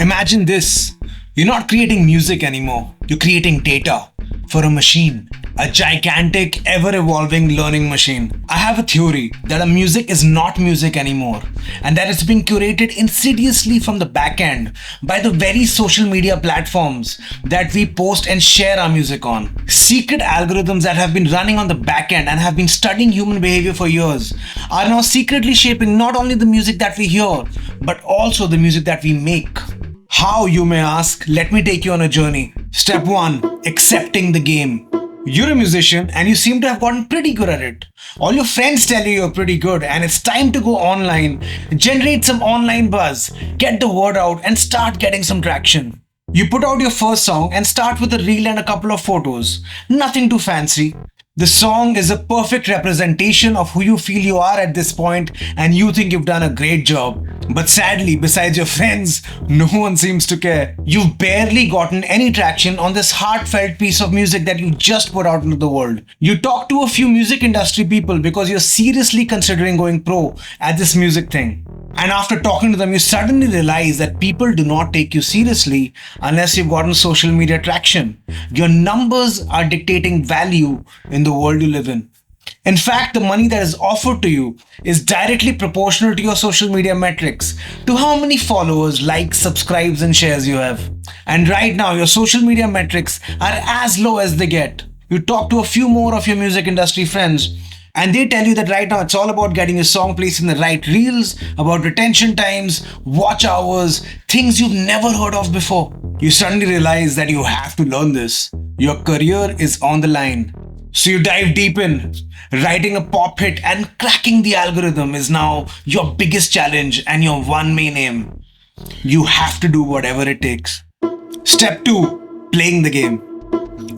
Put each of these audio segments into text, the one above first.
Imagine this. You're not creating music anymore. You're creating data for a machine. A gigantic, ever-evolving learning machine. I have a theory that our music is not music anymore, and that it's being curated insidiously from the backend by the very social media platforms that we post and share our music on. Secret algorithms that have been running on the backend and have been studying human behavior for years are now secretly shaping not only the music that we hear, but also the music that we make. How, you may ask? Let me take you on a journey. Step 1. Accepting the game. You're a musician and you seem to have gotten pretty good at it. All your friends tell you you're pretty good and it's time to go online, generate some online buzz, get the word out and start getting some traction. You put out your first song and start with a reel and a couple of photos. Nothing too fancy. The song is a perfect representation of who you feel you are at this point and you think you've done a great job. But sadly, besides your friends, no one seems to care. You've barely gotten any traction on this heartfelt piece of music that you just put out into the world. You talk to a few music industry people because you're seriously considering going pro at this music thing. And after talking to them, you suddenly realize that people do not take you seriously unless you've gotten social media traction. Your numbers are dictating value in the world you live in. In fact, the money that is offered to you is directly proportional to your social media metrics, to how many followers, likes, subscribes, and shares you have. And right now, your social media metrics are as low as they get. You talk to a few more of your music industry friends, and they tell you that right now it's all about getting your song placed in the right reels, about retention times, watch hours, things you've never heard of before. You suddenly realize that you have to learn this. Your career is on the line. So you dive deep in. Writing a pop hit and cracking the algorithm is now your biggest challenge and your one main aim. You have to do whatever it takes. Step 2. Playing the game.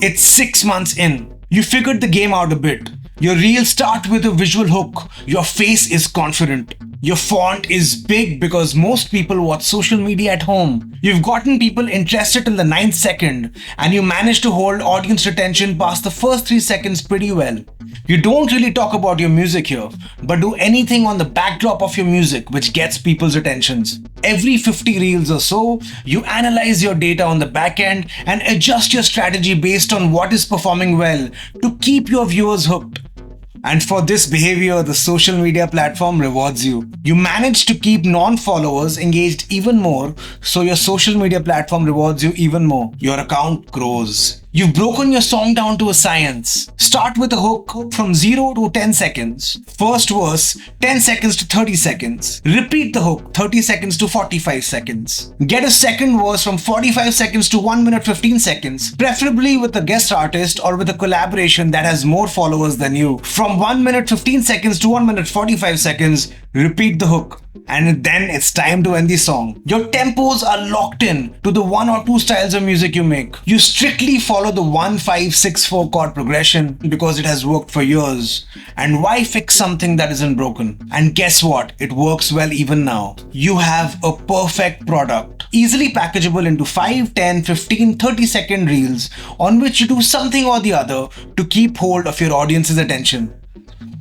It's 6 months in. You figured the game out a bit. Your reels start with a visual hook. Your face is confident. Your font is big because most people watch social media at home. You've gotten people interested till the 9th second and you manage to hold audience retention past the first 3 seconds pretty well. You don't really talk about your music here, but do anything on the backdrop of your music which gets people's attentions. Every 50 reels or so, you analyze your data on the back end and adjust your strategy based on what is performing well to keep your viewers hooked. And for this behavior, the social media platform rewards you. You manage to keep non-followers engaged even more, so your social media platform rewards you even more. Your account grows. You've broken your song down to a science. Start with a hook from 0 to 10 seconds. First verse, 10 seconds to 30 seconds. Repeat the hook, 30 seconds to 45 seconds. Get a second verse from 45 seconds to 1 minute 15 seconds, preferably with a guest artist or with a collaboration that has more followers than you. From 1 minute 15 seconds to 1 minute 45 seconds, repeat the hook. And then it's time to end the song. Your tempos are locked in to the 1 or 2 styles of music you make. You strictly follow the 1-5-6-4 chord progression because it has worked for years. And why fix something that isn't broken? And guess what? It works well even now. You have a perfect product, easily packageable into 5, 10, 15, 30 second reels on which you do something or the other to keep hold of your audience's attention.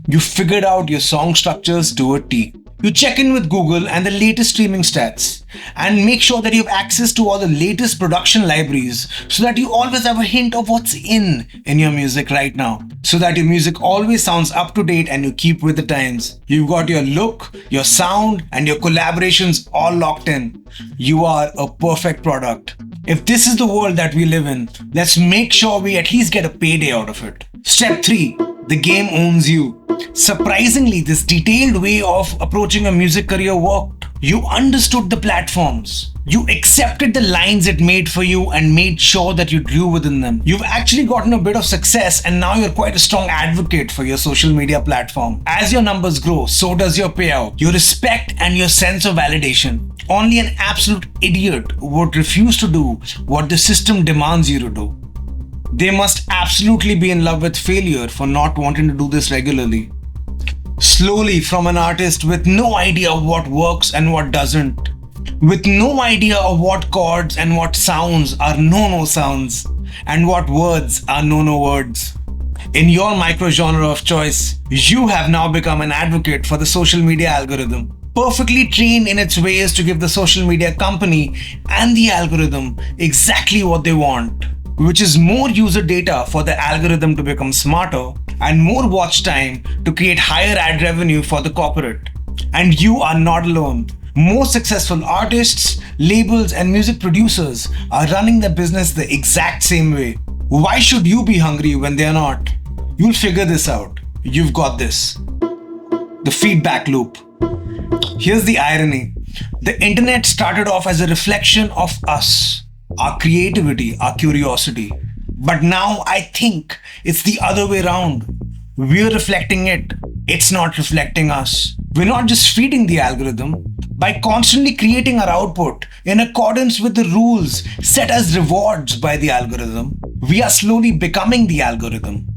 You figured out your song structures to a T. You check in with Google and the latest streaming stats and make sure that you have access to all the latest production libraries so that you always have a hint of what's in your music right now. So that your music always sounds up to date and you keep with the times. You've got your look, your sound and your collaborations all locked in. You are a perfect product. If this is the world that we live in, let's make sure we at least get a payday out of it. Step 3. The game owns you. Surprisingly, this detailed way of approaching a music career worked. You understood the platforms. You accepted the lines it made for you and made sure that you grew within them. You've actually gotten a bit of success and now you're quite a strong advocate for your social media platform. As your numbers grow, so does your payout, your respect and your sense of validation. Only an absolute idiot would refuse to do what the system demands you to do. They must absolutely be in love with failure for not wanting to do this regularly. Slowly, from an artist with no idea of what works and what doesn't, with no idea of what chords and what sounds are no-no sounds, and what words are no-no words. In your micro genre of choice, you have now become an advocate for the social media algorithm. perfectly trained in its ways to give the social media company and the algorithm exactly what they want, which is more user data for the algorithm to become smarter and more watch time to create higher ad revenue for the corporate. And you are not alone. Most successful artists, labels, and music producers are running their business the exact same way. Why should you be hungry when they are not? You'll figure this out. You've got this. The feedback loop. Here's the irony. The internet started off as a reflection of us, our creativity, our curiosity. But now I think it's the other way around. We're reflecting it. It's not reflecting us. We're not just feeding the algorithm. By constantly creating our output in accordance with the rules set as rewards by the algorithm, we are slowly becoming the algorithm.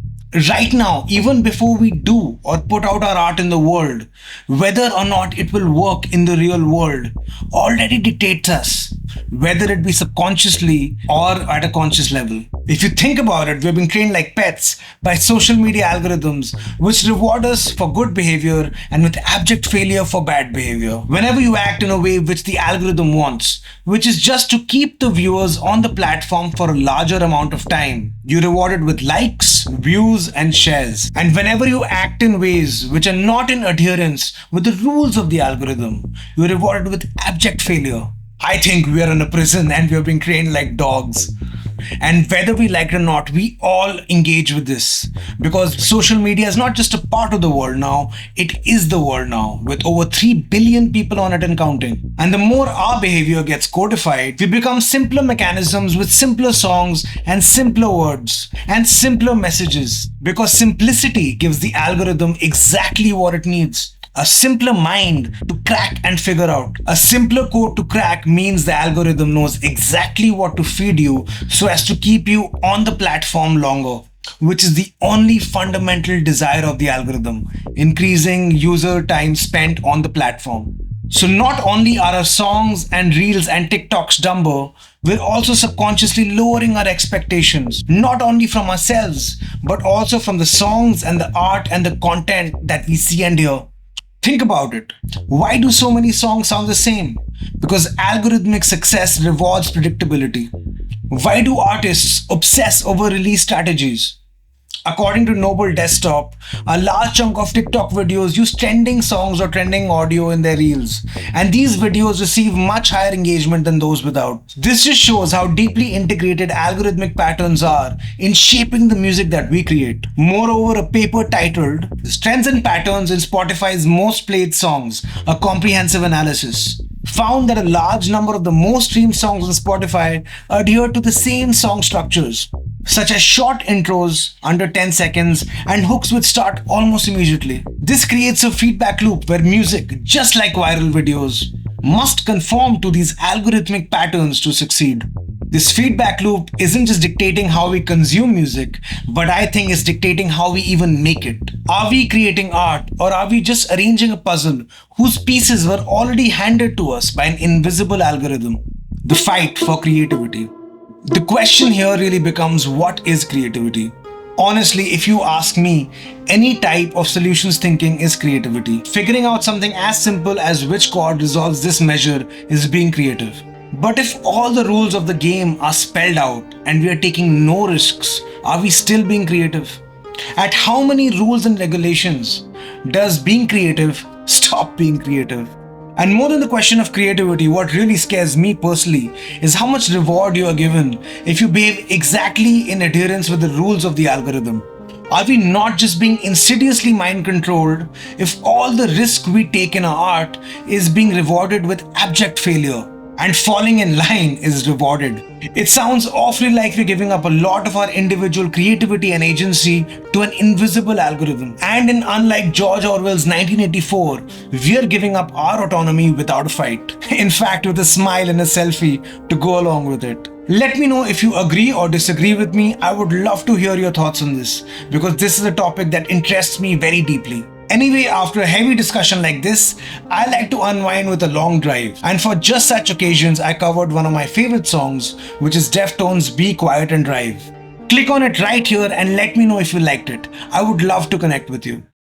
Right now, even before we do or put out our art in the world, whether or not it will work in the real world already dictates us, whether it be subconsciously or at a conscious level. If you think about it, we've been trained like pets by social media algorithms, which reward us for good behavior and with abject failure for bad behavior. Whenever you act in a way which the algorithm wants, which is just to keep the viewers on the platform for a larger amount of time, you're rewarded with likes, views, and shares. And whenever you act in ways which are not in adherence with the rules of the algorithm, you're rewarded with abject failure. I think we are in a prison and we are being trained like dogs. And whether we like it or not, we all engage with this because social media is not just a part of the world now, it is the world now with over 3 billion people on it and counting. And the more our behavior gets codified, we become simpler mechanisms with simpler songs and simpler words and simpler messages because simplicity gives the algorithm exactly what it needs. A simpler mind to crack and figure out. A simpler code to crack means the algorithm knows exactly what to feed you so as to keep you on the platform longer, which is the only fundamental desire of the algorithm, increasing user time spent on the platform. So not only are our songs and reels and TikToks dumber, we're also subconsciously lowering our expectations, not only from ourselves, but also from the songs and the art and the content that we see and hear. Think about it. Why do so many songs sound the same? Because algorithmic success rewards predictability. Why do artists obsess over release strategies? According to Noble Desktop, a large chunk of TikTok videos use trending songs or trending audio in their reels, and these videos receive much higher engagement than those without. This just shows how deeply integrated algorithmic patterns are in shaping the music that we create. Moreover, a paper titled Trends and Patterns in Spotify's Most Played Songs, a comprehensive analysis, found that a large number of the most streamed songs on Spotify adhere to the same song structures, such as short intros under 10 seconds and hooks which start almost immediately. This creates a feedback loop where music, just like viral videos, must conform to these algorithmic patterns to succeed. This feedback loop isn't just dictating how we consume music, but I think it's dictating how we even make it. Are we creating art or are we just arranging a puzzle whose pieces were already handed to us by an invisible algorithm? The fight for creativity. The question here really becomes, what is creativity? Honestly, if you ask me, any type of solutions thinking is creativity. Figuring out something as simple as which chord resolves this measure is being creative. But if all the rules of the game are spelled out and we are taking no risks, are we still being creative? At how many rules and regulations does being creative stop being creative? And more than the question of creativity, what really scares me personally is how much reward you are given if you behave exactly in adherence with the rules of the algorithm. Are we not just being insidiously mind controlled if all the risk we take in our art is being rewarded with abject failure? And falling in line is rewarded. It sounds awfully like we're giving up a lot of our individual creativity and agency to an invisible algorithm. And unlike George Orwell's 1984, we're giving up our autonomy without a fight. In fact, with a smile and a selfie to go along with it. Let me know if you agree or disagree with me. I would love to hear your thoughts on this because this is a topic that interests me very deeply. Anyway, after a heavy discussion like this, I like to unwind with a long drive. And for just such occasions, I covered one of my favorite songs, which is Deftones' Be Quiet and Drive. Click on it right here and let me know if you liked it. I would love to connect with you.